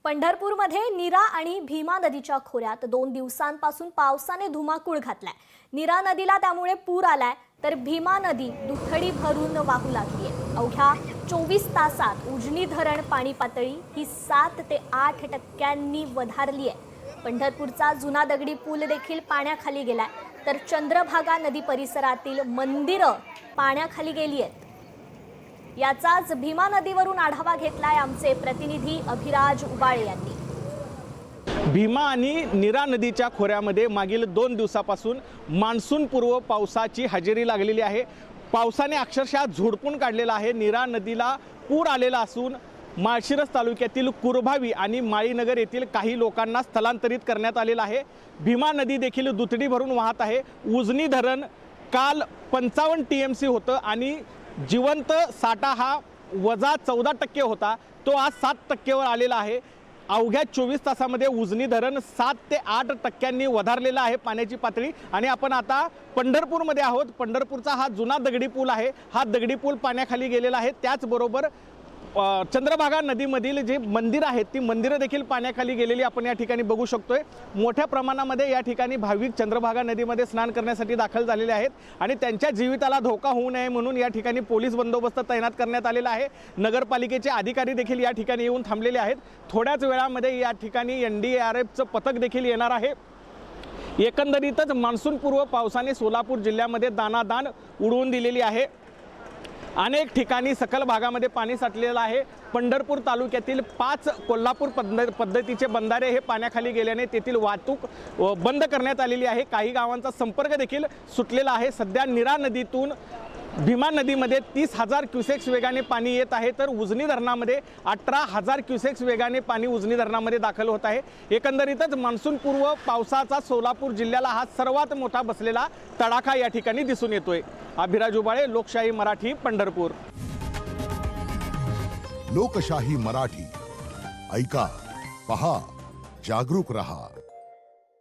पंढरपूरमध्ये नीरा आणि भीमा नदीच्या खोऱ्यात 2 दिवसांपासून पावसाने धुमाकूळ घातलाय। नीरा नदीला त्यामुळे पूर आलाय, तर भीमा नदी दुथडी भरून वाहू लागली आहे। अवघ्या 24 तासात उजनी धरण पाणी पातळी ही 7 ते 8% वधारली आहे। पंढरपूरचा जुना दगडी पूल देखील पाण्याखाली गेलाय, तर चंद्रभागा नदी परिसरातील मंदिरं पाण्याखाली गेली आहेत। याचाच भीमा नदीवरून आढावा घेतलाय आमचे प्रतिनिधी अभिराज उबाळे यांनी। भीमा आणि नीरा नदीच्या खोऱ्यामध्ये मागील 2 दिवसापासून मान्सून पूर्व पावसाची हजेरी लागलेली आहे। पावसाने अक्षरशः झोडपून काढलेला आहे। नीरा नदीला पूर आलेला असून माळशिरस तालुक्यातील कुरभावी आणि माळीनगर येथील काही लोकांना स्थलांतरित करण्यात आलेलं आहे। भीमा नदी देखील दुथडी भरून वाहत आहे। उजनी धरण काल 55 TMC होतं आणि जिवंत साठा हा -14% होता, तो आज 7% आलेला आहे। अवघ्या 24 तासामध्ये उजनी धरण 7 ते 8% वधारलेला आहे पाण्याची पातळी। आणि आपण आता पंढरपूरमध्ये आहोत। पंढरपूरचा हा जुना दगडी पूल आहे, हा दगडी पूल पाण्याखाली गेलेला आहे। त्याचबरोबर चंद्रभागा नदीमधील जे मंदिर आहेत ती मंदिरं देखील पाण्याखाली गेलेली आपण या ठिकाणी बघू शकतोय। मोठ्या प्रमाणामध्ये या ठिकाणी भाविक चंद्रभागा नदीमध्ये स्नान करण्यासाठी दाखल झालेले आहेत आणि त्यांच्या जीविताला धोका होऊ नये म्हणून या ठिकाणी पोलीस बंदोबस्त तैनात करण्यात आलेला आहे। नगरपालिकेचे अधिकारी देखील या ठिकाणी येऊन थांबलेले आहेत। थोड्याच वेळामध्ये या ठिकाणी NDRFचं पथक देखील येणार आहे। एकंदरीतच मान्सूनपूर्व पावसाने सोलापूर जिल्ह्यामध्ये दाणादाण उडवून दिलेली आहे। अनेक ठिकाणी सखल भागामध्ये पाणी साठलेलं आहे। पंढरपूर तालुक्यातील 5 कोल्हापूर पद्धतीचे बंधारे हे पाण्याखाली गेल्याने तेथील वाहतूक बंद करण्यात आलेली आहे। काही गावांचा संपर्क देखील सुटलेला आहे। सध्या नीरा नदीतून भीमा नदीमध्ये 30,000 क्युसेक्स वेगाने पाणी येत आहे, तर उजनी धरणामध्ये 18,000 क्युसेक्स वेगाने पाणी उजनी धरणामध्ये दाखल होत आहे। एकंदरीतच मान्सूनपूर्व पावसाचा सोलापूर जिल्ह्याला हा सर्वात मोठा बसलेला तडाखा या ठिकाणी दिसून येतोय। अभिराज उबाळे, लोकशाही मराठी, पंढरपूर। लोकशाही मराठी ऐका, पहा, जागरूक रहा।